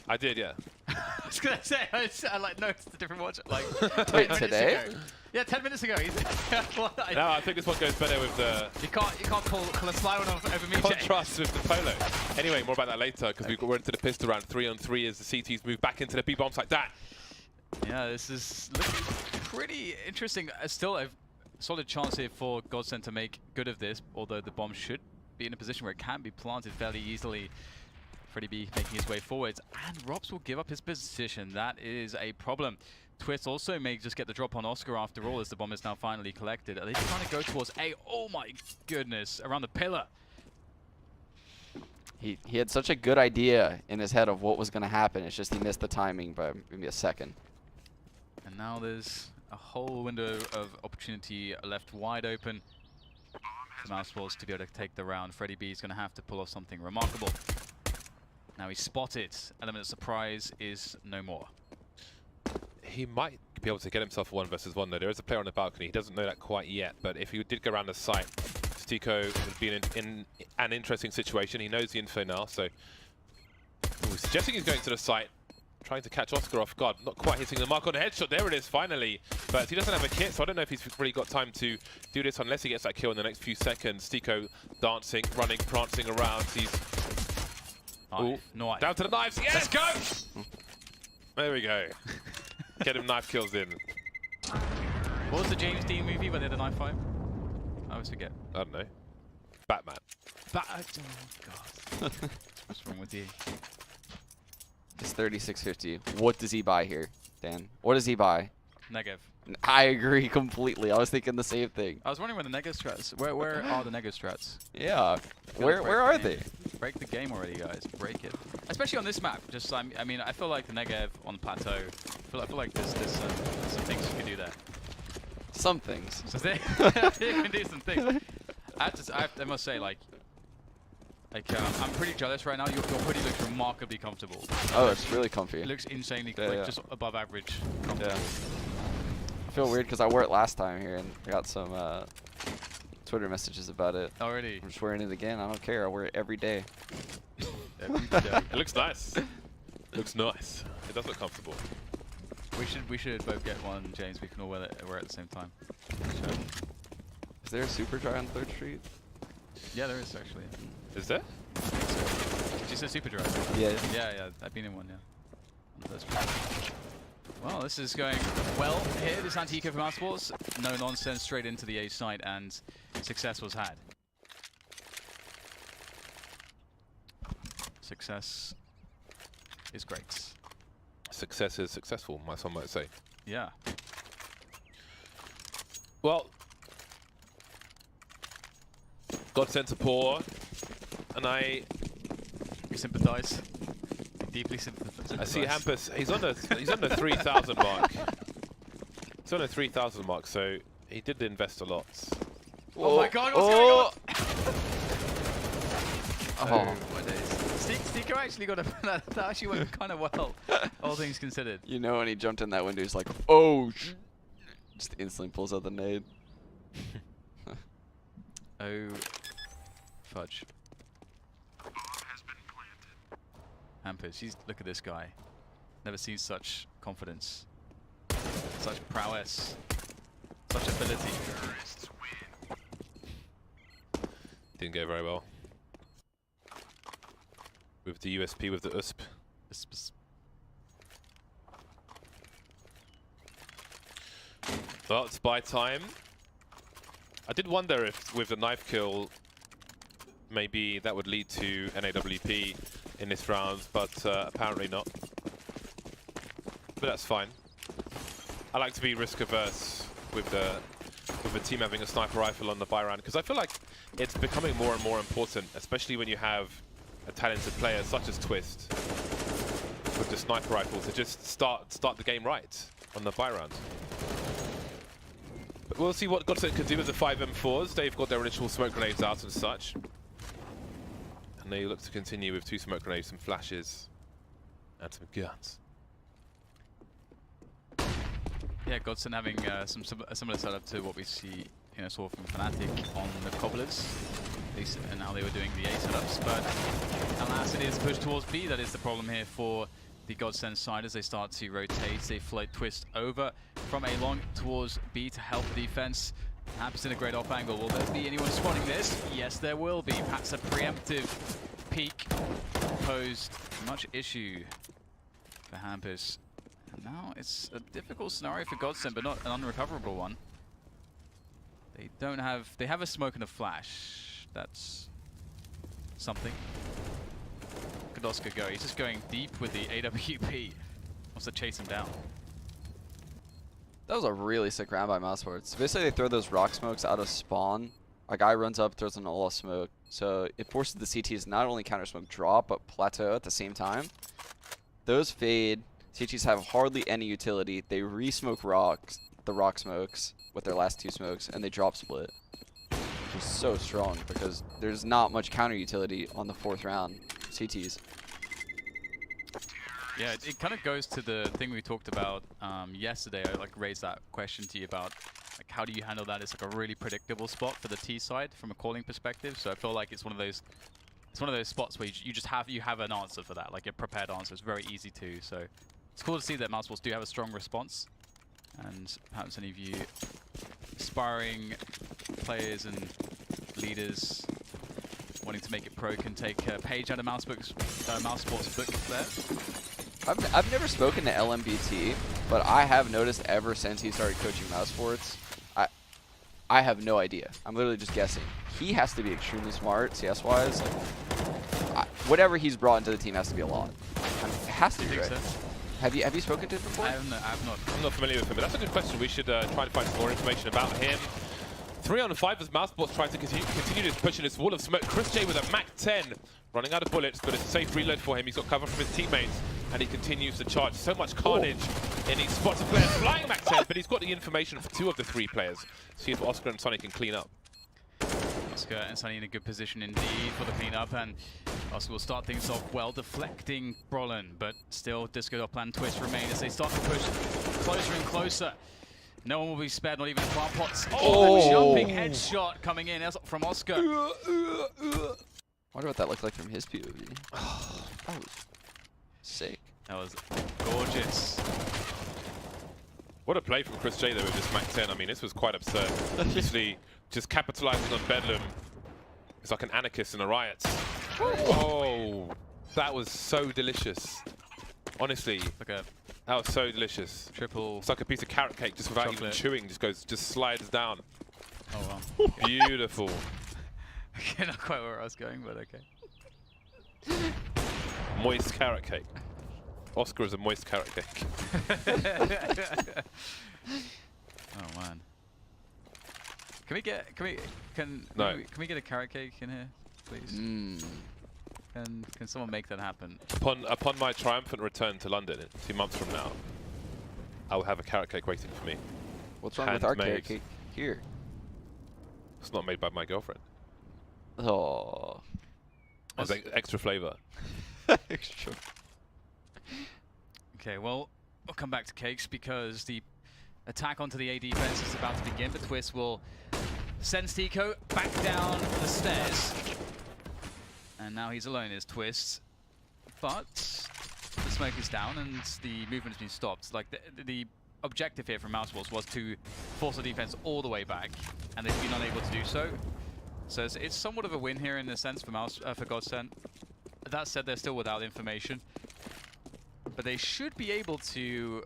I did, yeah. I was gonna say, I like noticed a different watch. Like, Wait, today? ago. Yeah, 10 minutes ago. No, I think this one goes better with the You can't pull a fly one over me. contrast with the polo. Anyway, more about that later because we're into the pistol round. 3-on-3 as the CTs move back into the B bombs like that. Yeah, this is looking pretty interesting. Still a solid chance here for GODSENT to make good of this, although the bomb should be in a position where it can be planted fairly easily. Freddie B making his way forwards, and Robs will give up his position. That is a problem. Twist also may just get the drop on Oscar after all, as the bomb is now finally collected. Are they trying to go towards A? Oh my goodness, around the pillar. He had such a good idea in his head of what was going to happen. It's just he missed the timing by maybe a second. And now there's a whole window of opportunity left wide open for Mousesports to be able to take the round. Freddie B is going to have to pull off something remarkable. Now he's spotted. Element of surprise is no more. He might be able to get himself a 1 versus 1 though. There is a player on the balcony. He doesn't know that quite yet, but if he did go around the site, Stico would be in an interesting situation. He knows the info now, so suggesting he's going to the site, trying to catch Oscar off guard. Not quite hitting the mark on the headshot. There it is, finally. But he doesn't have a kit, so I don't know if he's really got time to do this unless he gets that kill in the next few seconds. Stico dancing, running, prancing around. He's Knife. down to the knives. Yes! Let's go! There we go. Get him knife kills in. What was the James Dean movie where they had the knife fight? I always forget. I don't know. Batman. Oh, God. What's wrong with you? It's 3650. What does he buy here, Dan? What does he buy? Negev. I agree completely. I was thinking the same thing. I was wondering where the Negev strats. Where are the Negev strats? Yeah. Where are they? Break the game already, guys. Break it. Especially on this map. Just I mean, I feel like the Negev on the plateau. I feel like there's some things you can do there. Some things. So you can do some things. I must say, like I'm pretty jealous right now. Your hoodie looks remarkably comfortable. Oh, it's really comfy. It looks insanely just above average. Yeah. I feel weird because I wore it last time here and I got some Twitter messages about it. Already. I'm just wearing it again. I don't care. I wear it every day. It looks nice. Looks nice. It does look comfortable. We should both get one, James. We can all wear it at the same time. Is there a super dry on 3rd Street? Yeah, there is actually. Is there? Did you say super dry? Yeah. Yeah. I've been in one, yeah. On 3rd Street. Well, this is going well here. This anti-eco for Mousesports. No nonsense, straight into the A site, and success was had. Success is great. Success is successful, some might say. Yeah. Well, GODSENT to poor, and I sympathise. Deeply sympathise. I see Hampus. He's on the 3,000 mark. He's on the 3,000 mark, so he did invest a lot. Oh my God! What's going on? Oh my days. Stico actually got that actually went kind of well, all things considered. You know, when he jumped in that window, he's like, oh, just instantly pulls out the nade. Oh, fudge. Hampus, look at this guy. Never seen such confidence, such prowess, such ability. Didn't go very well. With the USP, with the USP. Well, it's buy time. I did wonder if with the knife kill, maybe that would lead to NAWP in this round, but apparently not. But that's fine. I like to be risk averse with the team having a sniper rifle on the buy round, because I feel like it's becoming more and more important, especially when you have a talented player such as Twist with the sniper rifle, to just start the game right on the buy round. But we'll see what GODSENT can do with the 5M4s. They've got their initial smoke grenades out and such. And they look to continue with 2 smoke grenades, some flashes, and some guns. Yeah, GODSENT having a similar setup to what we saw from Fnatic on the Cobblers, and how they were doing the A setups. But alas, it is pushed towards B. That is the problem here for the GODSENT side as they start to rotate. They float Twist over from A long towards B to help the defense. Hampus in a great off angle. Will there be anyone spotting this? Yes, there will be. Perhaps a preemptive peek posed much issue for Hampus. And now it's a difficult scenario for GODSENT, but not an unrecoverable one. They have a smoke and a flash. That's something. Could Oscar go? He's just going deep with the AWP. Wants to chase him down. That was a really sick round by Mousesports. Basically, they throw those rock smokes out of spawn. A guy runs up, throws an Olaf smoke. So it forces the CTs not only counter smoke drop, but plateau at the same time. Those fade. CTs have hardly any utility. They re-smoke rocks, the rock smokes, with their last 2 smokes, and they drop split. Which is so strong because there's not much counter utility on the 4th round CTs. Yeah, it kind of goes to the thing we talked about yesterday. I raised that question to you about how do you handle that? It's like a really predictable spot for the T side from a calling perspective. So I feel like it's one of those spots where you just have an answer for that, like a prepared answer. It's very easy to. So it's cool to see that Mousesports do have a strong response, and perhaps any of you aspiring players and leaders wanting to make it pro can take a page out of Mousesports book there. I've never spoken to LMBT, but I have noticed ever since he started coaching Mousesports, I have no idea. I'm literally just guessing. He has to be extremely smart, CS-wise. Whatever he's brought into the team has to be a lot. I mean, it has to be, right? So? Have you spoken to him before? I have not. I'm not familiar with him, but that's a good question. We should try to find some more information about him. 3 on 5 as Mousesports tries to continue to push in this wall of smoke. Chris J with a Mac 10, running out of bullets, but it's a safe reload for him. He's got cover from his teammates, and he continues to charge. So much carnage, and he spots a player flying Mac 10, but he's got the information for 2 of the 3 players. See if Oscar and Sonny can clean up. Oscar and Sonny in a good position indeed for the cleanup, and Oscar will start things off well, deflecting Brolin, but still Disco.plan Twist remain as they start to push closer and closer. No one will be spared, not even the plant pots. Oh, the jumping headshot coming in from Oscar. Wonder what that looked like from his POV. That was sick. That was gorgeous. What a play from Chris J though with this Mac 10. I mean, this was quite absurd. Obviously, just capitalizing on Bedlam. It's like an anarchist in a riot. Oh, that was so delicious. Honestly, Like a that was so delicious. triple. It's like a piece of carrot cake, just without even chewing, just slides down. Oh wow. Beautiful. Okay, not quite where I was going, but okay. Moist carrot cake. Oscar is a moist carrot cake. Oh man. Can we get a carrot cake in here, please? Can someone make that happen? Upon my triumphant return to London 2 months from now, I will have a carrot cake waiting for me. What's wrong with our carrot cake here? It's not made by my girlfriend. Oh. There's extra flavor. Extra. Okay, well, we'll come back to cakes because the attack onto the A defense is about to begin, but Twist will send Stico back down the stairs. And now he's alone as Twist. But the smoke is down and the movement has been stopped. Like the objective here from Mousesports was to force the defense all the way back, and they've been unable to do so. So it's somewhat of a win here in a sense for GODSENT. That said, they're still without information. But they should be able to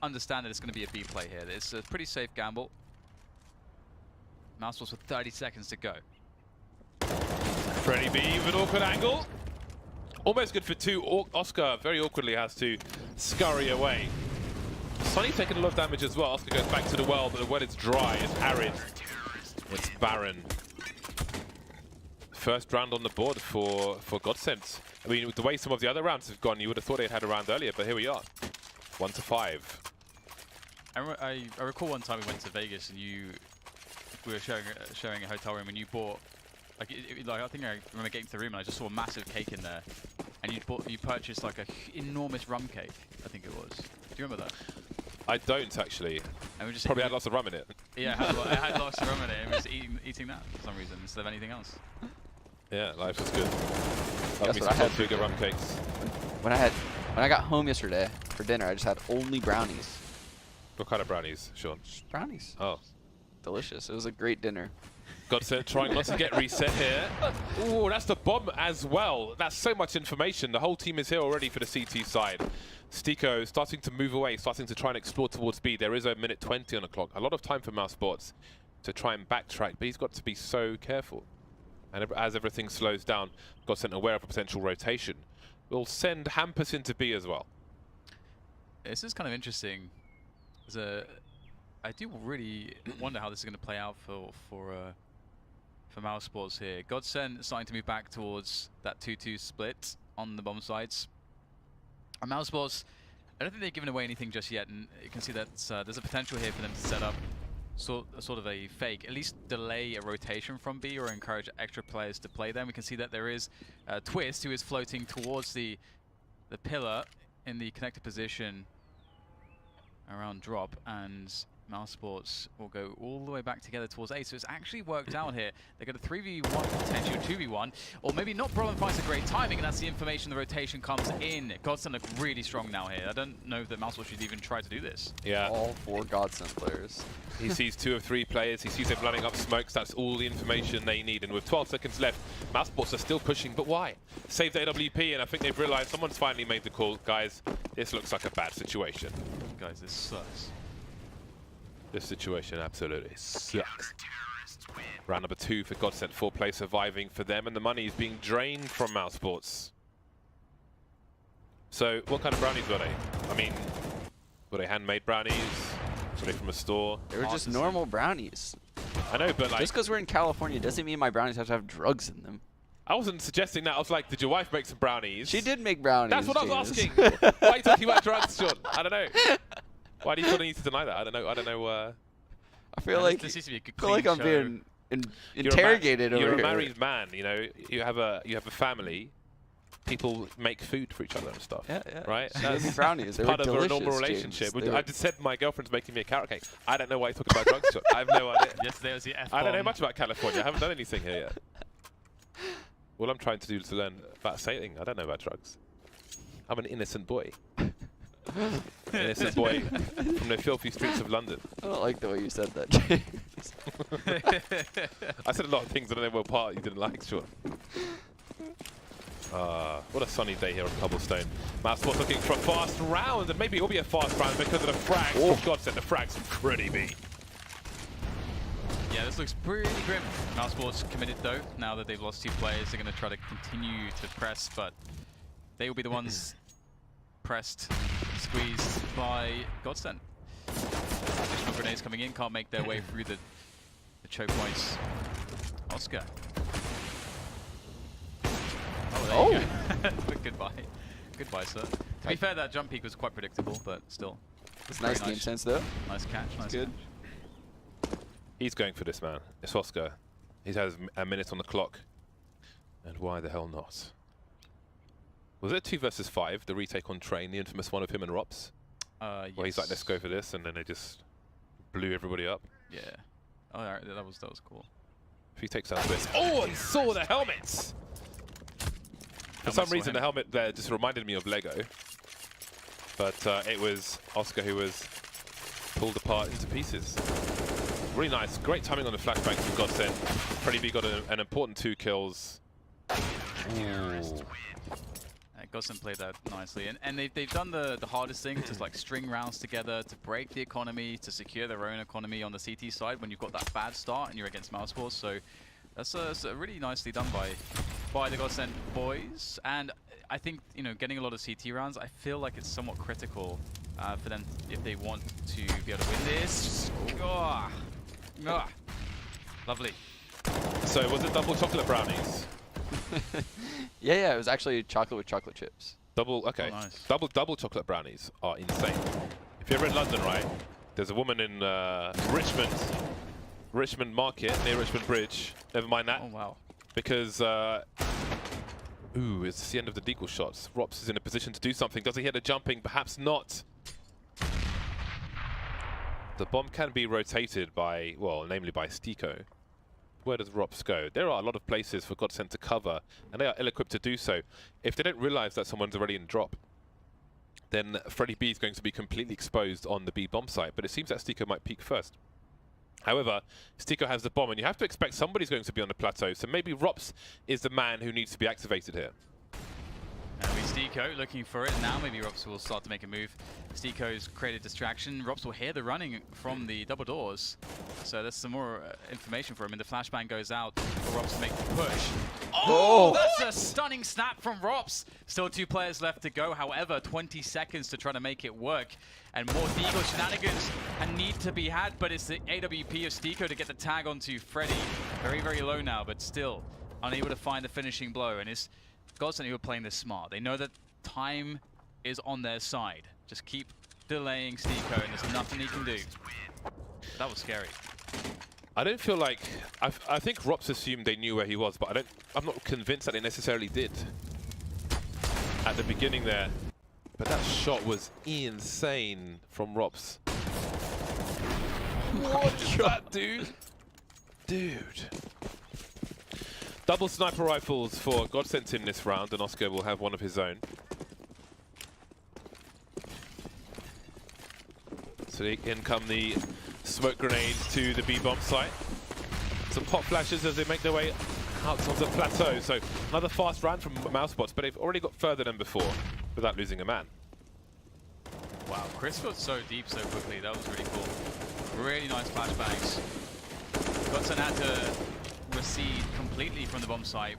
understand that it's going to be a B play here. It's a pretty safe gamble. Mousesports with 30 seconds to go. Freddy B with an awkward angle. Almost good for 2. Oscar very awkwardly has to scurry away. Sonny's taking a lot of damage as well. Oscar goes back to the well, but the well is dry, it's arid, it's barren. First round on the board for GODSENT. I mean, with the way some of the other rounds have gone, you would have thought they'd had a round earlier, but here we are. 1 to 5. I recall one time we went to Vegas and we were sharing a hotel room and you bought, I think I remember getting to the room and I just saw a massive cake in there, and you purchased like a enormous rum cake, I think it was. Do you remember that? I don't actually. And we just probably had lots of rum in it. Yeah, it had lots of rum in it, and we were just eating that for some reason instead of anything else. Yeah, life was good. That's what I had bigger rum cakes. When I had When I got home yesterday for dinner, I just had only brownies. What kind of brownies, Sean? Brownies. Oh. Delicious. It was a great dinner. GODSENT trying not to get reset here. Ooh, that's the bomb as well. That's so much information. The whole team is here already for the CT side. Stiko starting to move away, starting to try and explore towards B. There is a minute 20 on the clock. A lot of time for Mousesports to try and backtrack, but he's got to be so careful. And as everything slows down, GODSENT aware of a potential rotation. Will send Hampus into B as well. This is kind of interesting. I do really wonder how this is going to play out for Mousesports here. GODSENT starting to move back towards that 2-2 split on the bomb sides. And Mousesports, I don't think they've given away anything just yet, and you can see that there's a potential here for them to set up sort of a fake, at least delay a rotation from B or encourage extra players to play them. We can see that there is Twist, who is floating towards the pillar in the connected position around drop, and Mousesports will go all the way back together towards A. So it's actually worked out here. They're going to 3v1 potential 2v1, or maybe not. Problem finds a great timing, and that's the information. The rotation comes in. GODSENT look really strong now here. I don't know that Mousesports should even try to do this. Yeah. All 4 GODSENT players. He sees 2 of 3 players. He sees them running up smokes. That's all the information they need. And with 12 seconds left, Mousesports are still pushing. But why? Save the AWP, and I think they've realized someone's finally made the call. Guys, this looks like a bad situation. Guys, this sucks. This situation absolutely sucks. Round number 2 for GODSENT, 4 players surviving for them, and the money is being drained from Mousesports. So, what kind of brownies were they? I mean, were they handmade brownies? Were they from a store? They were just normal brownies. I know, but like... Just because we're in California doesn't mean my brownies have to have drugs in them. I wasn't suggesting that. I was like, did your wife make some brownies? She did make brownies, That's what I was James. asking. Why are you talking about drugs, Sean? I don't know. Why do you feel the need to deny that? I don't know. I feel like this seems to be a good I'm being interrogated over here. You're a married man, you know. You have a family. People make food for each other and stuff. Yeah, yeah. Right? She gave me brownies. They were part of a delicious, normal James. relationship. They were- I just said my girlfriend's making me a carrot cake. I don't know why you're talking about drugs, Sean. I have no idea. Yesterday was the F-bomb. I don't know much about California. I haven't done anything here yet. All I'm trying to do is to learn about sailing. I don't know about drugs. I'm an innocent boy. Innocent boy from the filthy streets of London. I don't like the way you said that, James. I said a lot of things. I don't know what part you didn't like, Sean. What a sunny day here on Cobblestone. Mousesports looking for a fast round, and maybe it will be a fast round because of the frags. Oh, GODSENT, the frags pretty big. Yeah, this looks pretty grim. Mousesports committed though. Now that they've lost 2 players, they're going to try to continue to press, but they will be the ones pressed, squeezed by GODSENT. Additional grenades coming in, can't make their way through the choke points. Oscar. Oh, there you go. But goodbye. Goodbye, sir. To be fair, that jump peak was quite predictable, but still. It's nice game sense, though. Nice catch, nice good. catch. He's going for this, man. It's Oscar. He has a minute on the clock. And why the hell not? Was it 2 versus 5, the retake on Train, the infamous one of him and Rops? Yes. Where he's like, let's go for this, and then they just blew everybody up. Yeah. Oh, that was cool. If he takes out this. Oh, he saw the helmets! For some reason, the helmet there just reminded me of Lego. But it was Oscar who was pulled apart into pieces. Really nice. Great timing on the flashbang from GODSENT. Pretty B got an important 2 kills. Ooh. GODSENT played that nicely, and they've done the hardest thing, to like string rounds together to break the economy, to secure their own economy on the CT side when you've got that bad start and you're against Mousesports. So that's really nicely done by the GODSENT boys. And I think, you know, getting a lot of CT rounds, I feel like it's somewhat critical for them if they want to be able to win this. Oh. Oh. Lovely. So was it double chocolate brownies? Yeah, it was actually chocolate with chocolate chips. Okay. Oh, nice. Double chocolate brownies are insane. If you're ever in London, right, there's a woman in Richmond Market, near Richmond Bridge. Never mind that. Oh, wow. Because, ooh, it's the end of the deagle shots. Rops is in a position to do something. Does he hit the jumping? Perhaps not. The bomb can be rotated by, well, namely by Stiko. Where does Rops go? There are a lot of places for GODSENT to cover, and they are ill-equipped to do so if they don't realize that someone's already in drop. then Freddy B is going to be completely exposed on the B bomb site. But it seems that Stiko might peek first. However, Stiko has the bomb, and you have to expect somebody's going to be on the plateau. So maybe Rops is the man who needs to be activated here. And we Stiko looking for it. Now maybe Rops will start to make a move. Stiko's created distraction. Rops will hear the running from the double doors. So there's some more information for him. And the flashbang goes out for Rops to make the push. Oh, that's a stunning snap from Rops. Still 2 players left to go. However, 20 seconds to try to make it work. And more Deagle shenanigans need to be had. But it's the AWP of Stiko to get the tag onto Freddy. Very, very low now, but still unable to find the finishing blow. And it's GODSENT who are playing this smart. They know that time is on their side. Just keep delaying Stiko, and there's nothing he can do. That was scary. I don't feel like I think Rops assumed they knew where he was, but I'm not convinced that they necessarily did at the beginning there. But that shot was insane from Rops. What is that, dude? Dude. Double sniper rifles for GODSENT in this round, and Oscar will have one of his own. So in come the smoke grenades to the B bomb site. Some pop flashes as they make their way out on the plateau. So another fast round from Mousesports, but they've already got further than before without losing a man. Wow, Chris got so deep so quickly. That was really cool. Really nice flashbangs. GODSENT had to recede completely from the bomb site.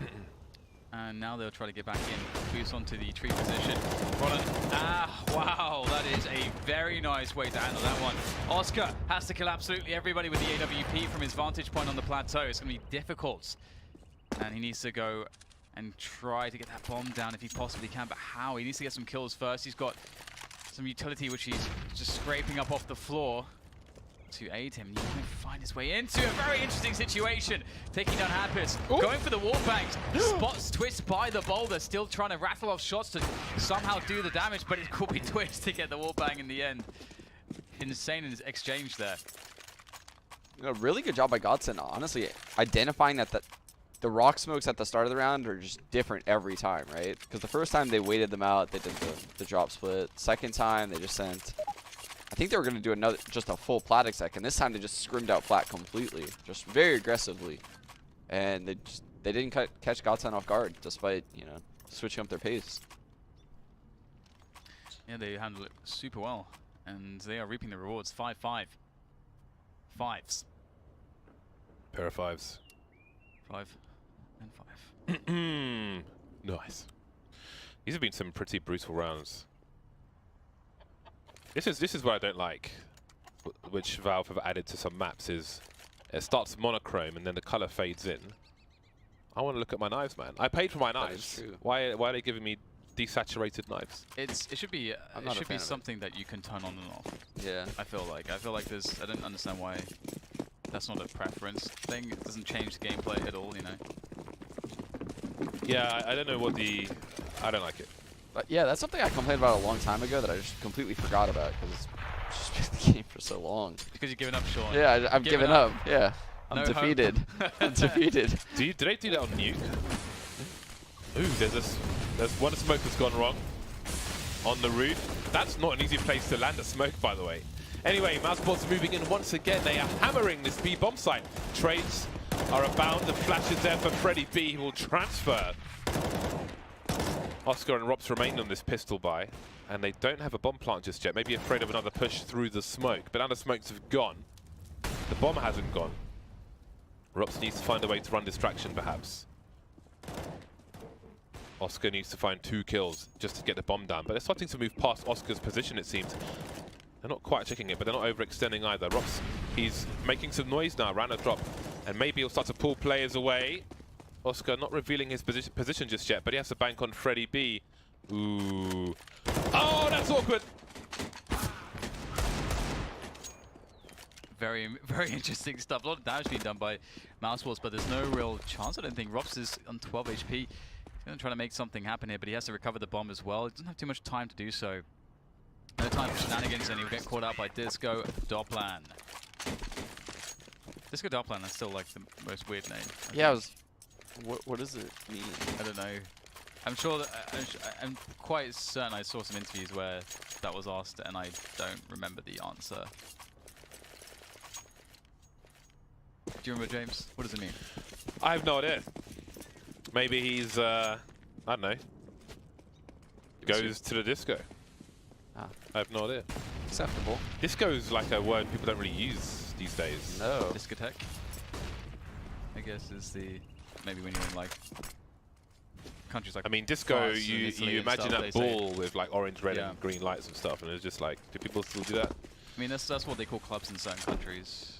And now they'll try to get back in. Boost onto the tree position. Wow, that is a very nice way to handle that one. Oscar has to kill absolutely everybody with the AWP from his vantage point on the plateau. It's going to be difficult. And he needs to go and try to get that bomb down if he possibly can. But how? He needs to get some kills first. He's got some utility which he's just scraping up off the floor to aid him. He's going to find his way into a very interesting situation. Taking down Happers, going for the wall bangs. Spots Twist by the boulder, still trying to rattle off shots to somehow do the damage, but it could be Twist to get the wall bang in the end. Insane in his exchange there. A really good job by GODSENT, honestly, identifying that the rock smokes at the start of the round are just different every time, right? Because the first time they waited them out, they did the drop split. Second time, they just sent... I think they were going to do just a full plat exec, and this time they just scrimmed out plat completely, just very aggressively, and they didn't catch GODSENT off guard, despite switching up their pace. Yeah, they handled it super well, and they are reaping the rewards. 5-5, 5s. Pair of 5s. 5 and 5. Nice. These have been some pretty brutal rounds. This is what I don't like, which Valve have added to some maps, is it starts monochrome and then the color fades in. I want to look at my knives, man. I paid for my knives. Why are they giving me desaturated knives? It should be something that you can turn on and off. Yeah. I feel like there's, I don't understand why that's not a preference thing. It doesn't change the gameplay at all, Yeah, I don't know what I don't like it. But yeah, that's something I complained about a long time ago that I just completely forgot about because it's just been the game for so long. Because you've given up, Sean. Yeah, I've given up. Yeah, I'm No defeated. I'm defeated. Do they do that on Nuke? Ooh, there's one smoke that's gone wrong on the roof. That's not an easy place to land a smoke, by the way. Anyway, Mousesports moving in once again. They are hammering this B bomb site. Trades are abound. The flash is there for Freddy B, who will transfer. Oscar and Rops remain on this pistol buy, and they don't have a bomb plant just yet. Maybe afraid of another push through the smoke, but now the smokes have gone. The bomb hasn't gone. Rops needs to find a way to run distraction, perhaps. Oscar needs to find 2 kills just to get the bomb down, but they're starting to move past Oscar's position, it seems. They're not quite checking it, but they're not overextending either. Rops, he's making some noise now around a drop, and maybe he'll start to pull players away. Oscar not revealing his position just yet, but he has to bank on Freddy B. Ooh. Oh, that's awkward. Very, very interesting stuff. A lot of damage being done by Mousesports, but there's no real chance. I don't think Rops is on 12 HP. He's going to try to make something happen here, but he has to recover the bomb as well. He doesn't have too much time to do so. No time for shenanigans, and he'll get caught out by Disco Doplan. Disco Doplan is still like the most weird name. Yeah, what does it mean? I don't know. I'm sure that I'm quite certain I saw some interviews where that was asked, and I don't remember the answer. Do you remember, James? What does it mean? I have no idea. Maybe he's, I don't know, goes to the disco. Ah. I have no idea. Acceptable. Disco is like a word people don't really use these days. No. Discotheque, I guess, is the maybe when you're in like countries like. I mean, disco. France and You Italy and imagine stuff, that they say. ball with like orange, red, Yeah. and green lights and stuff, and it's just like, do people still do that? I mean, that's what they call clubs in certain countries.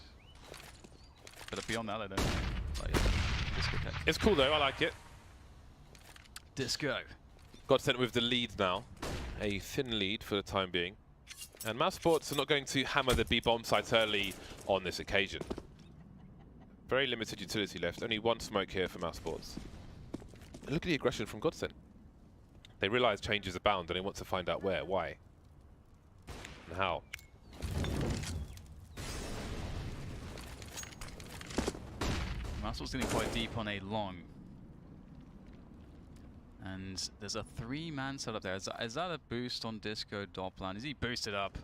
But beyond that, I don't know. Like, discotheque. It's cool though. I like it. Disco. GODSENT with the lead now, a thin lead for the time being, and Mousesports are not going to hammer the B bomb sites early on this occasion. Very limited utility left. Only one smoke here for Mousesports. And look at the aggression from GODSENT. They realise changes abound and they want to find out where, why, and how. Mousesports getting quite deep on a long. And there's a 3-man setup there. Is that a boost on Disco Dopplan? Is he boosted up?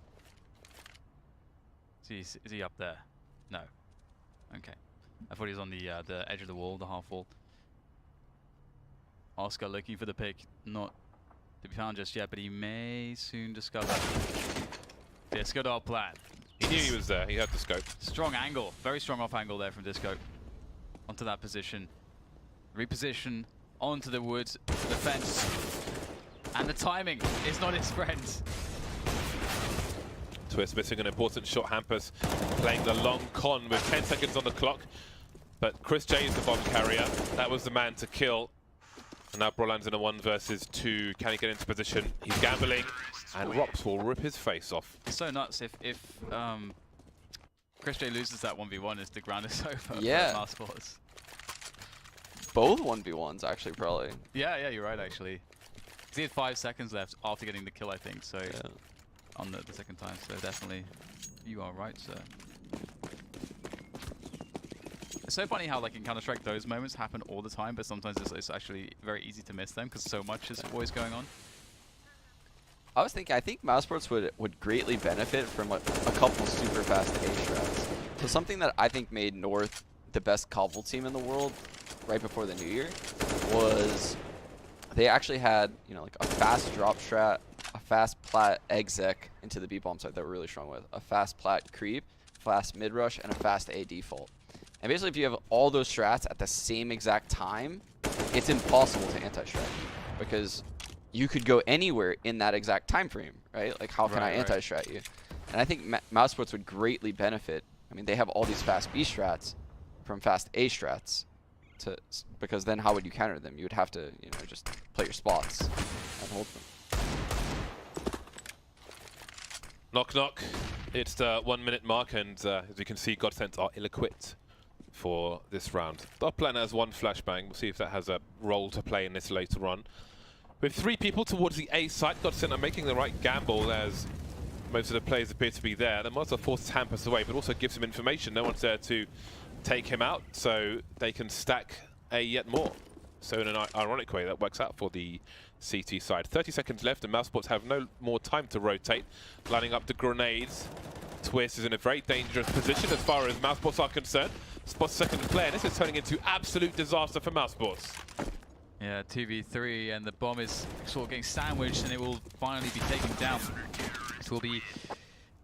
Is he up there? No. Okay. I thought he was on the edge of the wall, the half wall. Oscar looking for the pick. Not to be found just yet, but he may soon discover. Disco Dopplan. He knew he was there. He had the scope. Strong angle. Very strong off angle there from Disco. Onto that position. Reposition. Onto the woods, the fence, and the timing is not his friend. Twist missing an important shot. Hampus playing the long con with 10 seconds on the clock. But Chris J is the bomb carrier. That was the man to kill. And now Brolan's in a 1 versus 2. Can he get into position? He's gambling, and Rops will rip his face off. It's so nuts if Chris J loses that 1v1, is the ground is over. Yeah. For Mousesports. Both 1v1s, actually, probably. Yeah, you're right, actually. 'Cause he had 5 seconds left after getting the kill, I think, so Yeah. on the second time, so definitely, you are right, sir. It's so funny how, like, in Counter-Strike, those moments happen all the time, but sometimes it's actually very easy to miss them, because so much is always going on. I was thinking, I think Mousesports would greatly benefit from a couple super fast A strats. So something that I think made North the best cobble team in the world right before the new year was they actually had, you know, like a fast drop strat, a fast plat exec into the B bomb site that we're really strong with, a fast plat creep, fast mid rush, and a fast A default. And basically, if you have all those strats at the same exact time, it's impossible to anti-strat because you could go anywhere in that exact time frame, right? Like, how can I anti-strat you? And I think Mousesports would greatly benefit. I mean, they have all these fast B strats from fast A strats, because then how would you counter them? You would have to, you know, just play your spots and hold them. Knock knock. It's the 1 minute mark, and as you can see, GODSENT are ill-equipped for this round. Dopplan has 1 flashbang. We'll see if that has a role to play in this later on. With 3 people towards the A site, GODSENT are making the right gamble as most of the players appear to be there. That also forces Hampus away, but also gives him information. No one's there to take him out, so they can stack A yet more. So in an ironic way, that works out for the CT side. 30 seconds left, and Mousesports have no more time to rotate. Lining up the grenades. Twist is in a very dangerous position as far as Mousesports are concerned. Spots second player. This is turning into absolute disaster for Mousesports. Yeah, 2v3, and the bomb is sort of getting sandwiched, and it will finally be taken down. It will be,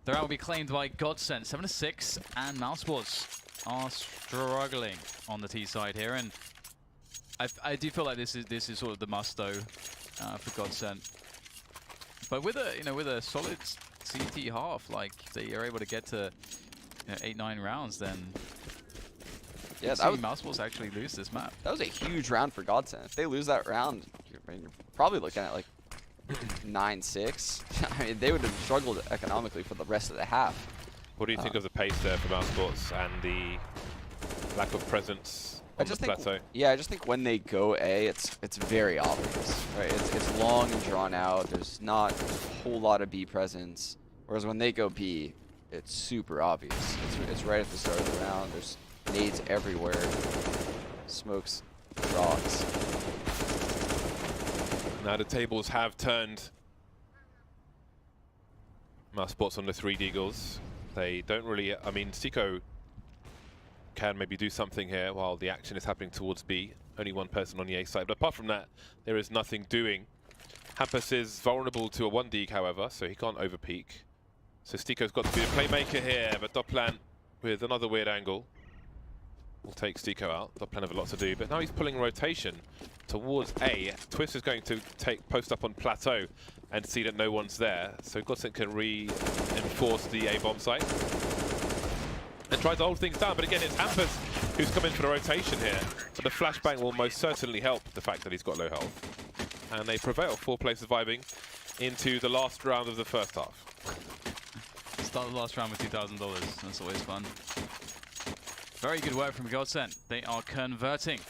the round will be claimed by GODSENT. 7-6, and Mousesports are struggling on the T side here, and I do feel like this is sort of the must though for GODSENT. But with a solid CT half, like they are able to get to 8-9 rounds, then yeah, that was Mousesports actually lose this map. That was a huge round for GODSENT. If they lose that round, you're probably looking at like 9-6. I mean, they would have struggled economically for the rest of the half. What do you think of the pace there for Mousesports and the lack of presence on the plateau? Yeah, I just think when they go A, it's very obvious, right? It's long and drawn out. There's not a whole lot of B presence. Whereas when they go B, it's super obvious. It's right at the start of the round. There's nades everywhere. Smokes, rocks. Now the tables have turned. Mousesports on the 3 Deagles. They don't really, I mean, Stico can maybe do something here while the action is happening towards B. Only one person on the A side, but apart from that, there is nothing doing. Hampus is vulnerable to a 1 Deag, however, so he can't overpeak. So Stico's got to be a playmaker here, but Dopplan with another weird angle will take Stico out. Dopplan have a lot to do, but now he's pulling rotation towards A. Twist is going to post up on Plateau and see that no one's there, so GODSENT can reinforce the A bomb site and try to hold things down. But again, it's Hampus who's come in for the rotation here. But the flashbang will most certainly help the fact that he's got low health. And they prevail, 4 players surviving into the last round of the first half. Start the last round with $2,000. That's always fun. Very good work from GODSENT. They are converting.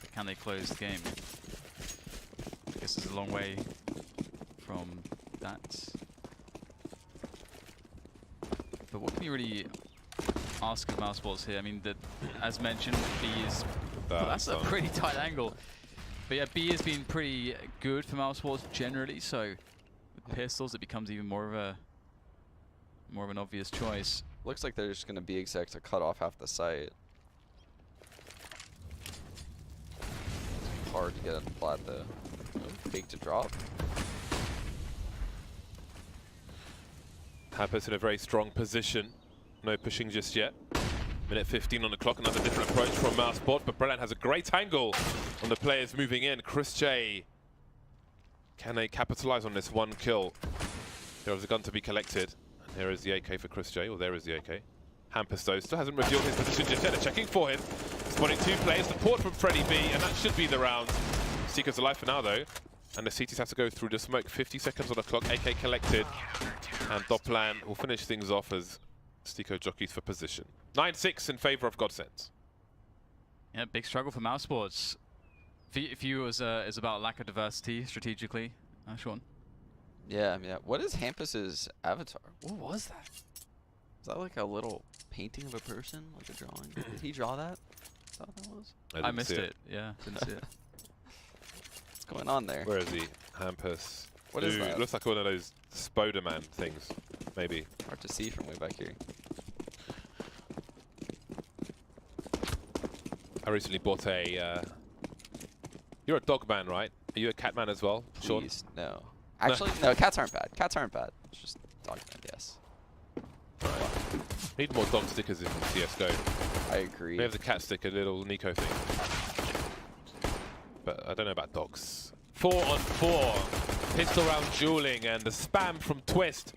But can they close the game? I guess it's a long way from that. But what can you really ask of Mousesports here? I mean, as mentioned, B is... that's a pretty tight angle. But yeah, B has been pretty good for Mousesports generally, so with pistols it becomes even more of an obvious choice. Looks like they're just going to be exact to cut off half the site. It's hard to get on the plat though. Big to drop. Hampus in a very strong position. No pushing just yet. Minute 15 on the clock, another different approach from Mousesports, but Brilliant has a great angle on the players moving in. Chris J, can they capitalize on this 1 kill? There was a gun to be collected. And here is the AK for Chris J, or there is the AK. Hampus though still hasn't revealed his position just yet. They're checking for him. Spotting 2 players, support from Freddy B, and that should be the round. Seeker's alive for now though. And the CTs have to go through the smoke. 50 seconds on the clock, AK collected. And Dopplan will finish things off as Stico jockeys for position. 9-6 in favor of GODSENT. Yeah, big struggle for Mousesports. For you, is about lack of diversity strategically, Sean? Yeah, yeah. What is Hampus's avatar? What was that? Is that like a little painting of a person, like a drawing? Did he draw that? Is that what that was? I missed it. Yeah, didn't see it. What's going on there? Where is he? Hampus. What is that? Looks like one of those Spoderman things, maybe. Hard to see from way back here. I recently bought a... you're a dog man, right? Are you a cat man as well, Sean? Please, no. Actually, no, cats aren't bad. Cats aren't bad. It's just dog man, yes. Right. Need more dog stickers in CSGO. I agree. We have the cat sticker, little Nico thing. But I don't know about dogs. 4 on 4. Pistol round dueling, and the spam from Twist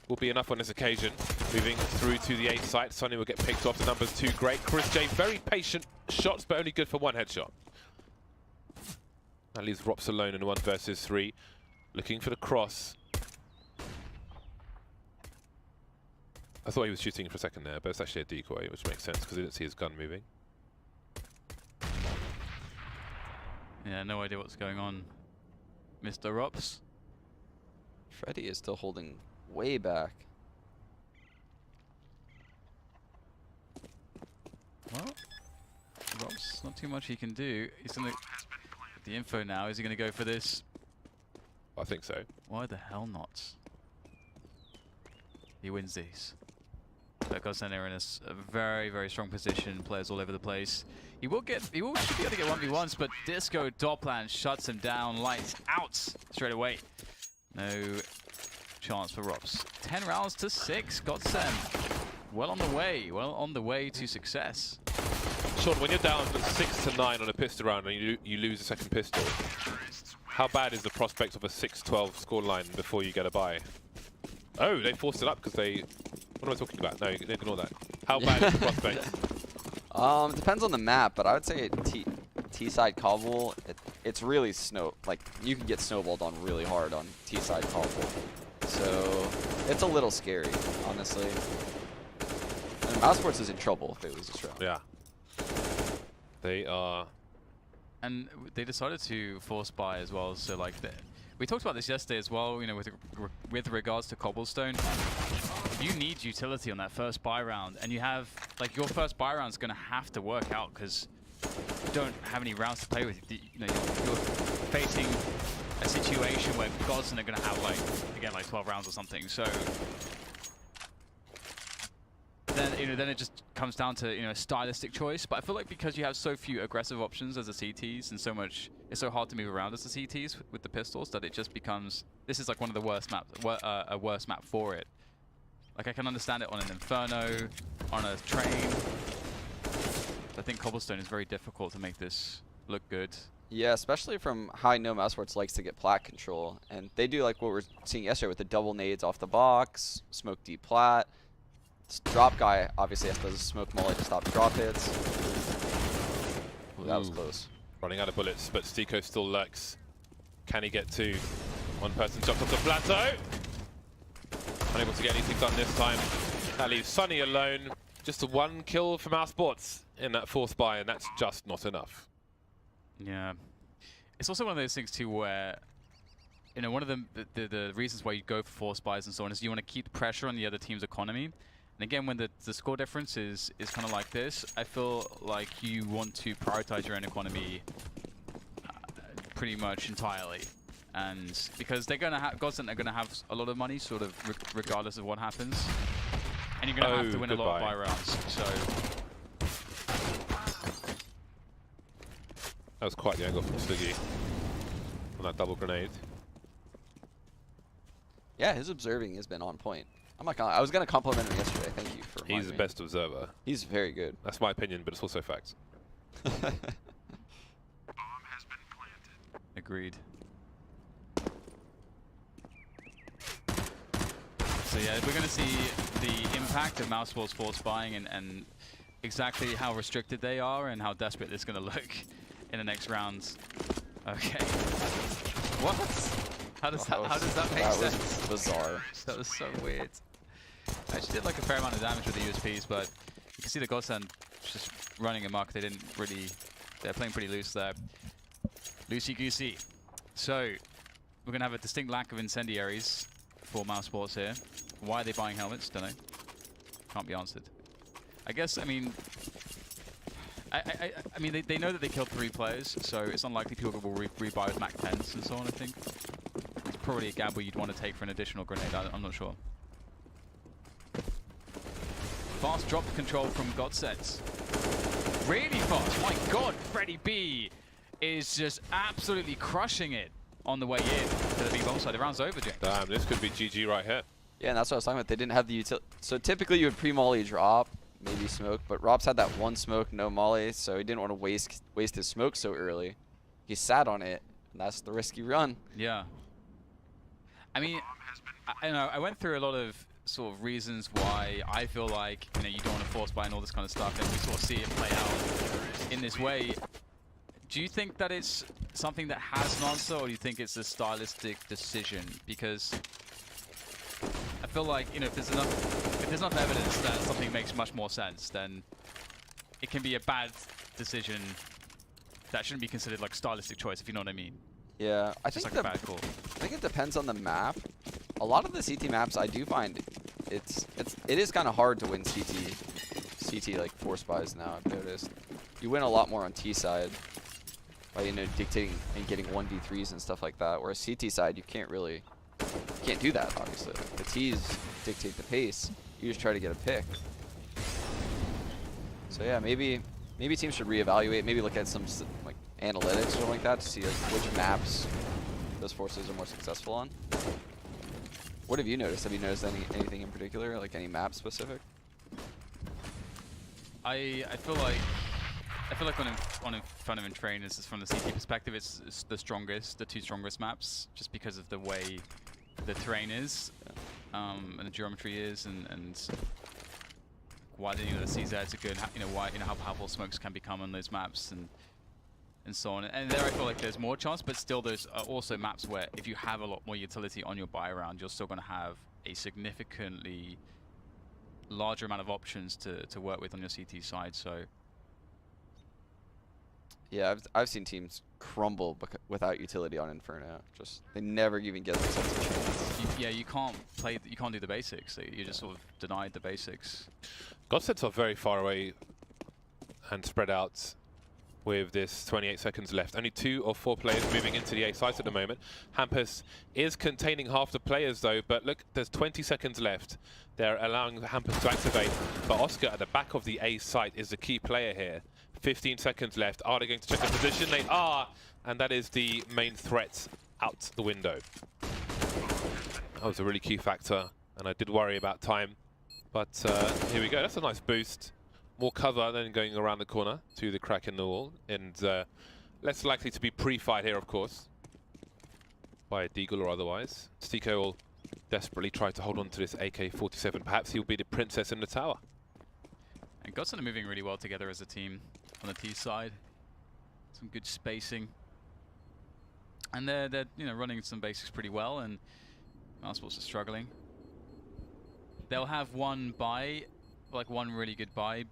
will be enough on this occasion. Moving through to the 8th site. Sonny will get picked off. The numbers too great. Chris J, very patient shots, but only good for 1 headshot. That leaves Rops alone in 1 versus 3. Looking for the cross. I thought he was shooting for a second there, but it's actually a decoy, which makes sense because he didn't see his gun moving. Yeah, no idea what's going on, Mr. Rops. Freddy is still holding way back. Well, Rops, not too much he can do. He's gonna get the info now. Is he gonna go for this? I think so. Why the hell not? He wins these. So GODSENT are in a very, very strong position. Players all over the place. He should be able to get 1v1s, but Disco Dopplan shuts him down. Lights out straight away. No chance for Rops. 10 rounds to 6. GODSENT well on the way to success. Sean, when you're down 6 to 9 on a pistol round and you lose a second pistol, how bad is the prospect of a 6-12 scoreline before you get a bye? Oh, they forced it up because they... What am I talking about? No, ignore that. How bad is the prospect? Depends on the map, but I would say T-side cobble, it's really like you can get snowballed on really hard on T-side cobble. So it's a little scary, honestly. And Mousesports is in trouble if they lose this round. Yeah. They are... And they decided to force buy as well, so like we talked about this yesterday as well, you know, with regards to cobblestone. You need utility on that first buy round, and you have, like, your first buy round is going to have to work out because don't have any rounds to play with. You know, you're facing a situation where GODSENT are going to have like, again, like 12 rounds or something. So then, you know, then it just comes down to, you know, a stylistic choice. But I feel like because you have so few aggressive options as the CTs and so much, it's so hard to move around as the CTs with the pistols that it just becomes, this is like one of the worst maps, a worse map for it. Like, I can understand it on an Inferno, on a train. I think cobblestone is very difficult to make this look good. Yeah, especially from how I know Mousesports likes to get plat control. And they do like what we were seeing yesterday with the double nades off the box, smoke deep plat. This drop guy obviously has to smoke molly to stop drop hits. Ooh, that was close. Running out of bullets, but Stico still lurks. Can he get two? One person jumps off the plateau. Unable to get anything done this time. That leaves Sunny alone. Just a one kill for Mousesports in that fourth buy, and that's just not enough. Yeah. It's also one of those things too where, you know, one of the reasons why you go for force buys and so on is you want to keep pressure on the other team's economy. And again, when the score difference is kind of like this, I feel like you want to prioritize your own economy pretty much entirely. And because they're gonna have, GODSENT are gonna have a lot of money, sort of regardless of what happens, and you're gonna have to win a lot of buy rounds. So that was quite the angle from Sliggy on that double grenade. Yeah, his observing has been on point. I'm not gonna, I was gonna compliment him yesterday. Thank you for. He's the best observer. He's very good. That's my opinion, but it's also facts. agreed. So yeah, we're going to see the impact of Mousesports force buying and exactly how restricted they are and how desperate it's going to look in the next rounds. Okay. What? How does that make sense? That was bizarre. That was so weird. I actually did like a fair amount of damage with the USPs, but you can see the GODSENT just running amok. They didn't really, they're playing pretty loose there. Loosey-goosey. So, we're going to have a distinct lack of incendiaries for Mousesports here. Why are they buying helmets? Don't know. Can't be answered. I guess, I mean, I mean, they know that they killed 3 players, so it's unlikely people will rebuy with Mac 10s and so on, I think. It's probably a gamble you'd want to take for an additional grenade, I'm not sure. Fast drop control from GODSENT. Really fast, my god, Freddy B is just absolutely crushing it on the way in to the B bomb side. The round's over, James. Damn, this could be GG right here. Yeah, and that's what I was talking about. They didn't have the utility. So typically you would pre-molly drop, maybe smoke, but Rob's had that one smoke, no molly, so he didn't want to waste his smoke so early. He sat on it, and that's the risky run. Yeah. I mean, I went through a lot of sort of reasons why I feel like, you know, you don't want to force buy and all this kind of stuff, and we sort of see it play out in this way. Do you think that it's something that has an answer, or do you think it's a stylistic decision? Because I feel like, you know, if there's enough evidence that something makes much more sense, then it can be a bad decision that shouldn't be considered like stylistic choice, if you know what I mean. Yeah, I think like a bad call. I think it depends on the map. A lot of the CT maps, I do find it is kind of hard to win CT like force buys now. I've noticed you win a lot more on T side by, you know, dictating and getting 1v3s and stuff like that. Whereas CT side, you can't do that. Obviously, the T's dictate the pace. You just try to get a pick. So yeah, maybe teams should reevaluate. Maybe look at some like analytics or something like that to see which maps those forces are more successful on. What have you noticed? Have you noticed anything in particular, like any map specific? I feel like on Inferno and Train is from the CT perspective, it's the strongest, the 2 strongest maps, just because of the way the terrain is, and the geometry is, and why the CZs are good, why how powerful smokes can become on those maps, and so on. And there I feel like there's more chance, but still there's also maps where if you have a lot more utility on your buy round, you're still going to have a significantly larger amount of options to work with on your CT side. So yeah, I've seen teams crumble without utility on Inferno. Just they never even get themselves a chance. Yeah, you can't do the basics. You're just sort of denied the basics. GODSENT are very far away and spread out with this 28 seconds left. Only 2 or 4 players moving into the A site at the moment. Hampus is containing half the players though, but look, there's 20 seconds left. They're allowing Hampus to activate, but Oscar at the back of the A site is the key player here. 15 seconds left. Are they going to check the position? They are, and that is the main threat out the window. That was a really key factor, and I did worry about time. But here we go. That's a nice boost. More cover than going around the corner to the crack in the wall, and less likely to be pre-fired here, of course, by a Deagle or otherwise. Stico will desperately try to hold on to this AK-47. Perhaps he'll be the princess in the tower. And GODSENT are moving really well together as a team on the T side. Some good spacing, and they're running some basics pretty well. And Mousesports are struggling. They'll have one buy, like one really good buy,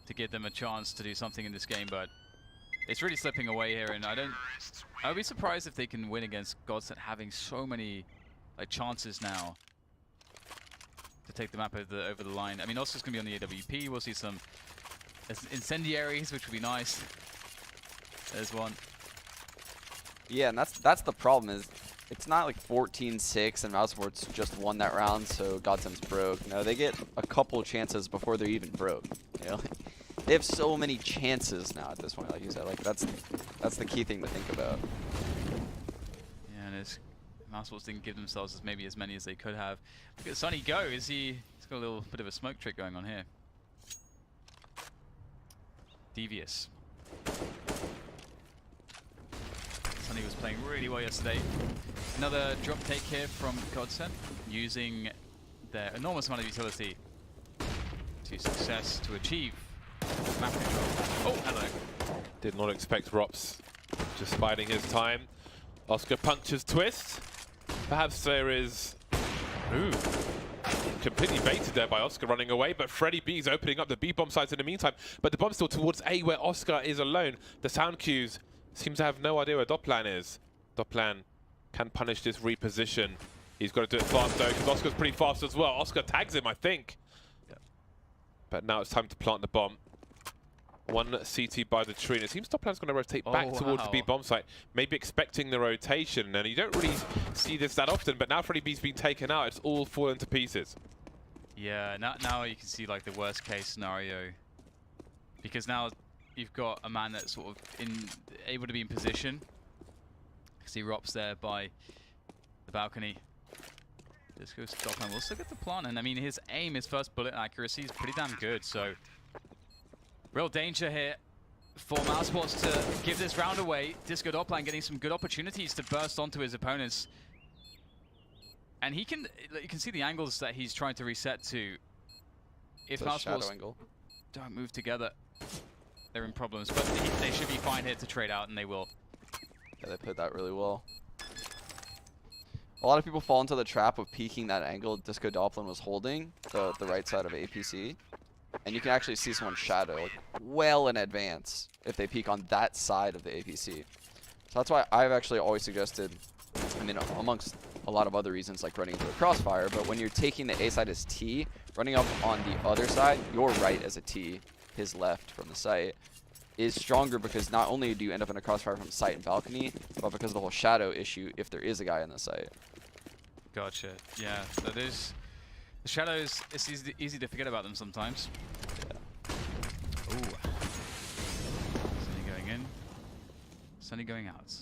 to give them a chance to do something in this game, but it's really slipping away here, and I would be surprised if they can win against GODSENT having so many chances now to take the map over the line. I mean, Oscar's going to be on the AWP. We'll see some incendiaries, which would be nice. There's one. Yeah, and that's the problem, is it's not like 14-6 and Mousesports just won that round, so GODSENT's broke. No, they get a couple chances before they're even broke. You know, they have so many chances now at this point, like you said. Like that's the key thing to think about. Yeah, and Mousesports didn't give themselves maybe as many as they could have. Look at Sonny go. He's got a little bit of a smoke trick going on here. Devious. Sonny was playing really well yesterday. Another drop take here from GODSENT, using their enormous amount of utility to success to achieve map control. Oh, hello. Did not expect Rops just biding his time. Oscar punctures twist. Perhaps there is... Ooh. Completely baited there by Oscar running away, but Freddy B's opening up the B bomb sites in the meantime. But the bomb's still towards A, where Oscar is alone. The sound cues seem to have no idea where Doplan is. Doplan can punish this reposition. He's got to do it fast though, because Oscar's pretty fast as well. Oscar tags him, I think. Yep. But now it's time to plant the bomb. One CT by the tree, and it seems Doplan's going to rotate back towards the B bomb site, maybe expecting the rotation, and you don't really see this that often, but now Freddy B's been taken out, it's all fallen to pieces. Yeah, now you can see like the worst case scenario, because now you've got a man that's sort of able to be in position. See Rops there by the balcony. This goes to Doplan. We'll still get the plant, and I mean his aim, his first bullet accuracy is pretty damn good, so real danger here for Mousesports to give this round away. Disco Doplan getting some good opportunities to burst onto his opponents. And you can see the angles that he's trying to reset to. If Mousesports don't move together, they're in problems. But they should be fine here to trade out, and they will. Yeah, they played that really well. A lot of people fall into the trap of peeking that angle Disco Doplan was holding, the right side of APC. And you can actually see someone's shadow like, well in advance if they peek on that side of the APC. So that's why I've actually always suggested, I mean, amongst a lot of other reasons like running into a crossfire, but when you're taking the A side as T, running up on the other side, your right as a T, his left from the site, is stronger because not only do you end up in a crossfire from site and balcony, but because of the whole shadow issue if there is a guy in the site. Gotcha. Yeah, so there's the shadows. It's easy to forget about them sometimes. Yeah. Ooh. Sunny going in. Sunny going out.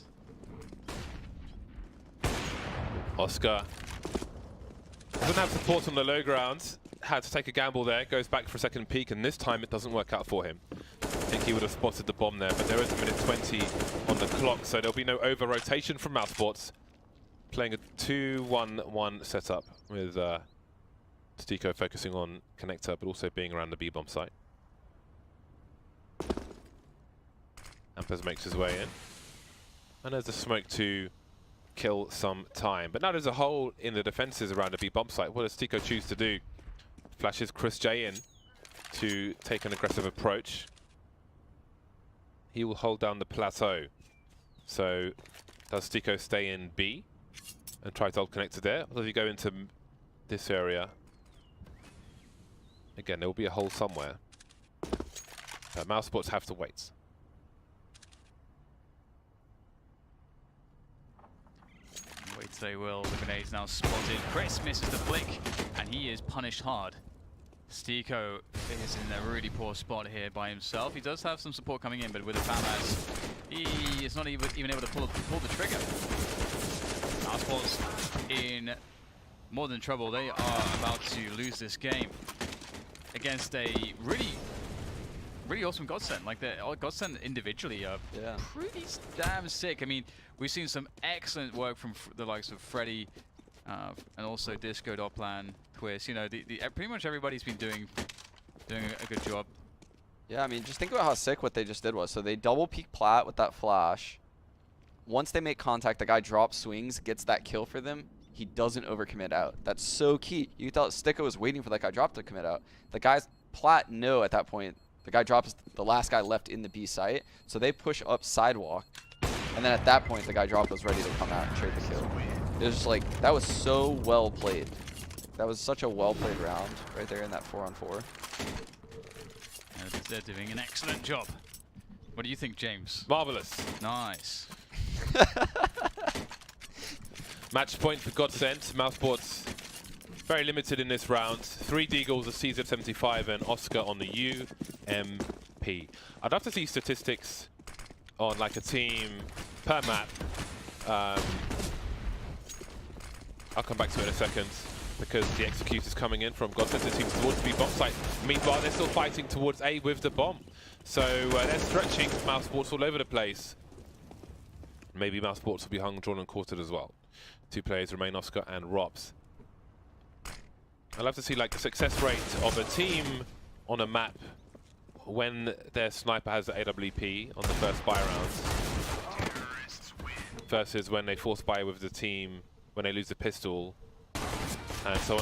Oscar doesn't have support on the low ground. Had to take a gamble there. Goes back for a second peek, and this time it doesn't work out for him. I think he would have spotted the bomb there, but there is a minute 20 on the clock, so there'll be no over-rotation from Mousesports. Playing a 2-1-1 setup with Stico focusing on connector, but also being around the B-bomb site. Ampers makes his way in. And there's a smoke to kill some time. But now there's a hole in the defenses around the B-bomb site. What does Stico choose to do? Flashes Chris J in to take an aggressive approach. He will hold down the plateau. So does Stico stay in B and try to hold connector there? Or does he go into this area? Again, there will be a hole somewhere. Mousesports have to wait. they will. The grenades now spotted. Chris misses the flick, and he is punished hard. Stiko is in a really poor spot here by himself. He does have some support coming in, but with the FAMAS, he is not even able to pull the trigger. Mousesports in more than trouble. They are about to lose this game against a really awesome GODSENT. Like GODSENT individually are pretty damn sick. I mean, we've seen some excellent work from the likes of Freddy and also Disco, Doplan, Twist. You know, pretty much everybody's been doing a good job. Yeah, I mean, just think about how sick what they just did was. So they double peek Plat with that flash. Once they make contact, the guy drops swings, gets that kill for them. He doesn't overcommit out. That's so key. You thought Sticko was waiting for that guy drop to commit out. The guys Plat know at that point. The guy drops the last guy left in the B site, so they push up sidewalk, and then at that point the guy drop was ready to come out and trade the kill. It was just like, that was so well played. That was such a well played round right there in that 4-on-4. And they're doing an excellent job. What do you think, James? Marvelous. Nice. Match point for GODSENT. Mousesports very limited in this round. 3 Deagles, a CZ75, and Oscar on the UMP. I'd love to see statistics on like a team per map. I'll come back to it in a second because the execute is coming in from GODSENT. It seems towards the B bomb site. Meanwhile, they're still fighting towards A with the bomb. So they're stretching Mousesports all over the place. Maybe Mousesports will be hung, drawn, and quartered as well. 2 players remain, Oscar and Robs. I'd love to see like the success rate of a team on a map when their sniper has the AWP on the first buy rounds versus when they force buy with the team when they lose the pistol and so on.